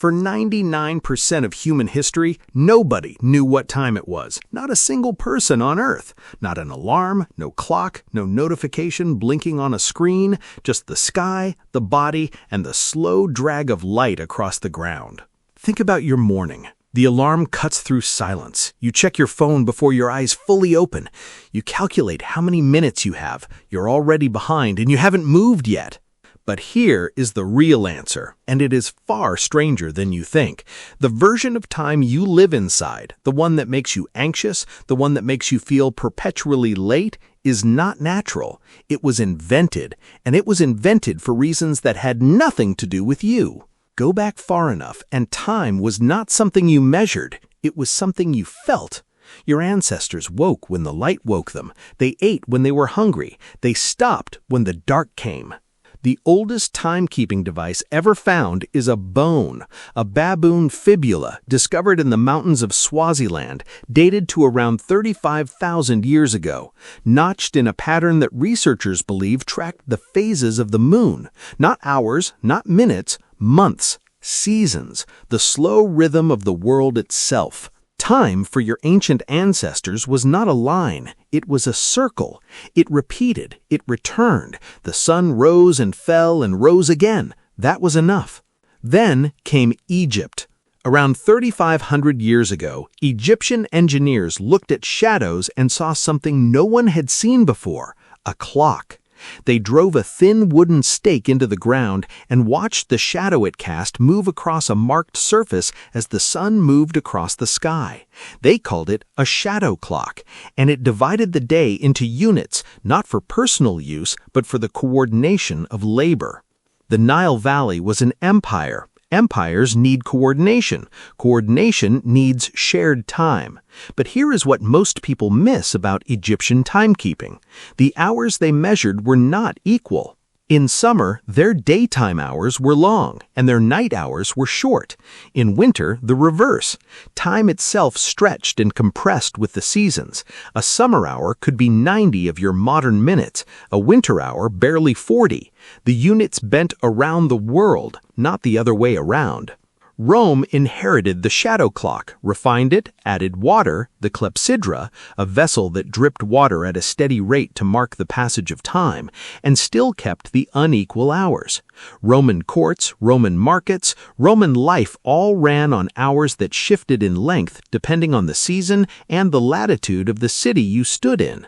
For 99% of human history, nobody knew what time it was. Not a single person on Earth. Not an alarm, no clock, no notification blinking on a screen, just the sky, the body, and the slow drag of light across the ground. Think about your morning. The alarm cuts through silence. You check your phone before your eyes fully open. You calculate how many minutes you have. You're already behind and you haven't moved yet. But here is the real answer, and it is far stranger than you think. The version of time you live inside, the one that makes you anxious, the one that makes you feel perpetually late, is not natural. It was invented, and it was invented for reasons that had nothing to do with you. Go back far enough, and time was not something you measured. It was something you felt. Your ancestors woke when the light woke them. They ate when they were hungry. They stopped when the dark came. The oldest timekeeping device ever found is a bone, a baboon fibula discovered in the mountains of Swaziland, dated to around 35,000 years ago, notched in a pattern that researchers believe tracked the phases of the moon, not hours, not minutes, months, seasons, the slow rhythm of the world itself. Time for your ancient ancestors was not a line, it was a circle. It repeated, it returned. The sun rose and fell and rose again. That was enough. Then came Egypt. Around 3,500 years ago, Egyptian engineers looked at shadows and saw something no one had seen before, a clock. They drove a thin wooden stake into the ground and watched the shadow it cast move across a marked surface as the sun moved across the sky. They called it a shadow clock, and it divided the day into units, not for personal use, but for the coordination of labor. The Nile Valley was an empire. Empires need coordination. Coordination needs shared time. But here is what most people miss about Egyptian timekeeping. The hours they measured were not equal. In summer, their daytime hours were long, and their night hours were short. In winter, the reverse. Time itself stretched and compressed with the seasons. A summer hour could be 90 of your modern minutes, a winter hour barely 40. The units bent around the world, not the other way around. Rome inherited the shadow clock, refined it, added water, the clepsydra, a vessel that dripped water at a steady rate to mark the passage of time, and still kept the unequal hours. Roman courts, Roman markets, Roman life all ran on hours that shifted in length depending on the season and the latitude of the city you stood in.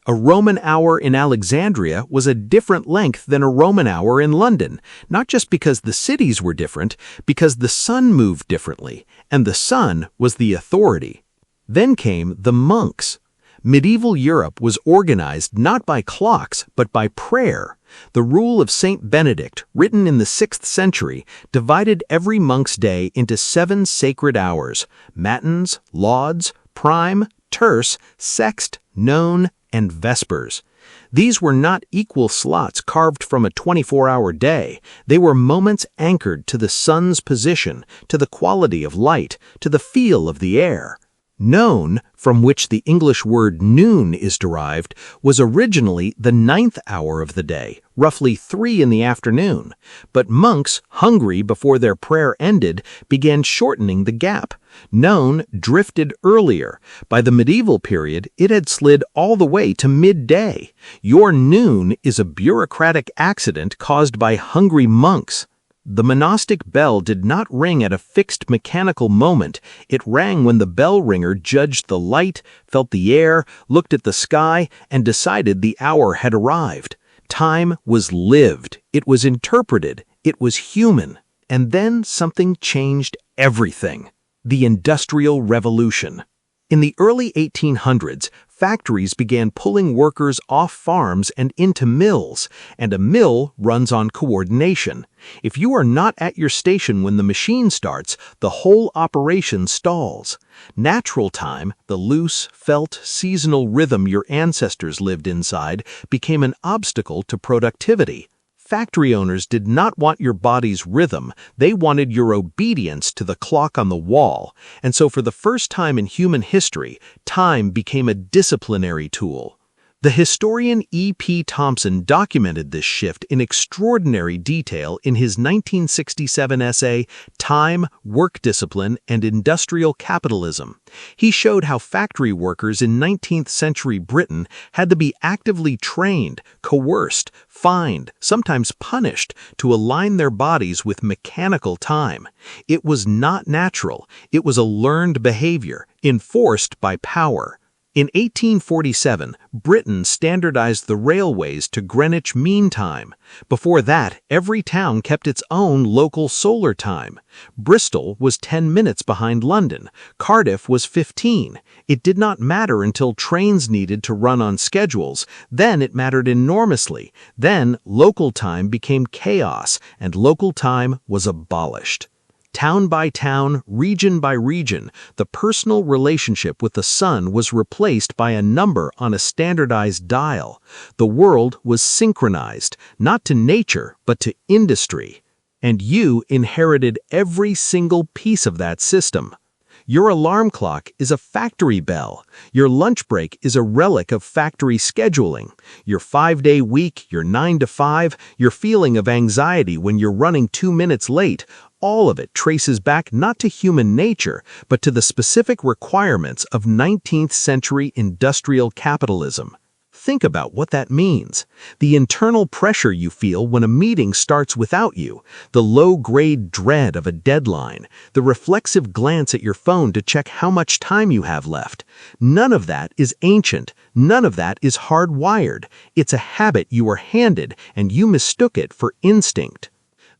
A Roman hour in Alexandria was a different length than a Roman hour in London, not just because the cities were different, because the sun moved differently, and the sun was the authority. Then came the monks. Medieval Europe was organized not by clocks, but by prayer. The rule of Saint Benedict, written in the 6th century, divided every monk's day into 7 sacred hours: matins, lauds, prime, terce, sext, none, and vespers. These were not equal slots carved from a 24-hour day. They were moments anchored to the sun's position, to the quality of light, to the feel of the air. None, from which the English word noon is derived, was originally the 9th hour of the day, roughly 3 in the afternoon. But monks, hungry before their prayer ended, began shortening the gap. None drifted earlier. By the medieval period, it had slid all the way to midday. Your noon is a bureaucratic accident caused by hungry monks. The monastic bell did not ring at a fixed mechanical moment. It rang when the bell ringer judged the light, felt the air, looked at the sky, and decided the hour had arrived. Time was lived. It was interpreted. It was human. And then something changed everything. The Industrial Revolution. In the early 1800s, factories began pulling workers off farms and into mills, and a mill runs on coordination. If you are not at your station when the machine starts, the whole operation stalls. Natural time, the loose, felt, seasonal rhythm your ancestors lived inside, became an obstacle to productivity. Factory owners did not want your body's rhythm, they wanted your obedience to the clock on the wall, and so for the first time in human history, time became a disciplinary tool. The historian E.P. Thompson documented this shift in extraordinary detail in his 1967 essay, Time, Work Discipline, and Industrial Capitalism. He showed how factory workers in 19th century Britain had to be actively trained, coerced, fined, sometimes punished, to align their bodies with mechanical time. It was not natural. It was a learned behavior, enforced by power. In 1847, Britain standardized the railways to Greenwich Mean Time. Before that, every town kept its own local solar time. Bristol was 10 minutes behind London. Cardiff was 15. It did not matter until trains needed to run on schedules. Then it mattered enormously. Then local time became chaos, and local time was abolished. Town by town, region by region, the personal relationship with the sun was replaced by a number on a standardized dial. The world was synchronized, not to nature, but to industry. And you inherited every single piece of that system. Your alarm clock is a factory bell. Your lunch break is a relic of factory scheduling. Your 5-day week, your 9 to 5, your feeling of anxiety when you're running 2 minutes late, all of it traces back not to human nature, but to the specific requirements of 19th century industrial capitalism. Think about what that means. The internal pressure you feel when a meeting starts without you, the low-grade dread of a deadline, the reflexive glance at your phone to check how much time you have left. None of that is ancient. None of that is hardwired. It's a habit you were handed, and you mistook it for instinct.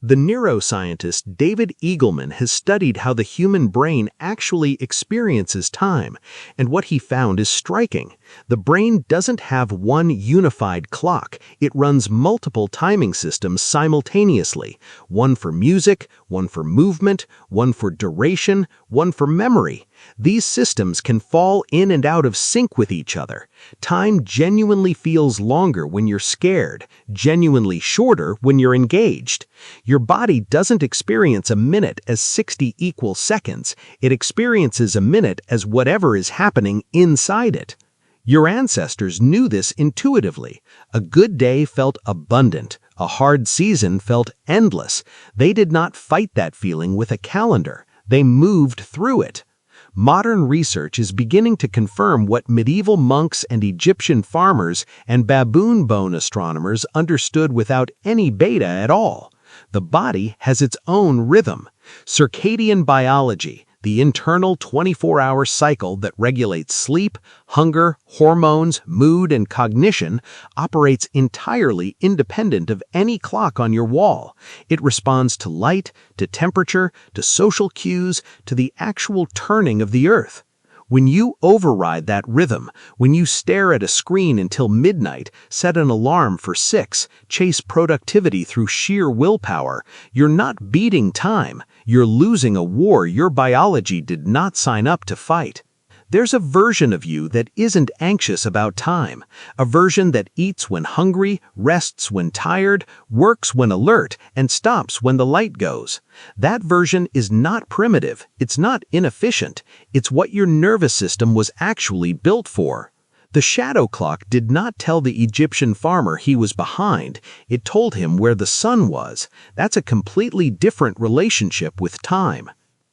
The neuroscientist David Eagleman has studied how the human brain actually experiences time, and what he found is striking. The brain doesn't have one unified clock. It runs multiple timing systems simultaneously, one for music, one for movement, one for duration, one for memory. These systems can fall in and out of sync with each other. Time genuinely feels longer when you're scared, genuinely shorter when you're engaged. Your body doesn't experience a minute as 60 equal seconds. It experiences a minute as whatever is happening inside it. Your ancestors knew this intuitively. A good day felt abundant. A hard season felt endless. They did not fight that feeling with a calendar. They moved through it. Modern research is beginning to confirm what medieval monks and Egyptian farmers and baboon bone astronomers understood without any beta at all. The body has its own rhythm. Circadian biology, the internal 24-hour cycle that regulates sleep, hunger, hormones, mood, and cognition, operates entirely independent of any clock on your wall. It responds to light, to temperature, to social cues, to the actual turning of the earth. When you override that rhythm, when you stare at a screen until midnight, set an alarm for 6, chase productivity through sheer willpower, you're not beating time. You're losing a war your biology did not sign up to fight. There's a version of you that isn't anxious about time, a version that eats when hungry, rests when tired, works when alert, and stops when the light goes. That version is not primitive, it's not inefficient, it's what your nervous system was actually built for. The shadow clock did not tell the Egyptian farmer he was behind, it told him where the sun was. That's a completely different relationship with time.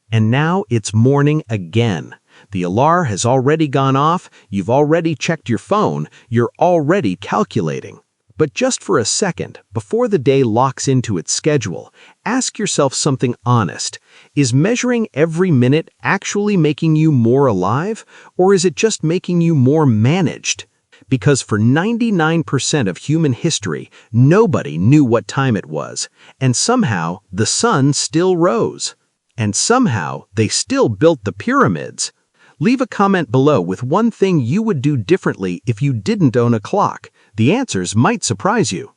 And now it's morning again. The alarm has already gone off, you've already checked your phone, you're already calculating. But just for a second, before the day locks into its schedule, ask yourself something honest. Is measuring every minute actually making you more alive, or is it just making you more managed? Because for 99% of human history, nobody knew what time it was, and somehow the sun still rose. And somehow they still built the pyramids. Leave a comment below with one thing you would do differently if you didn't own a clock. The answers might surprise you.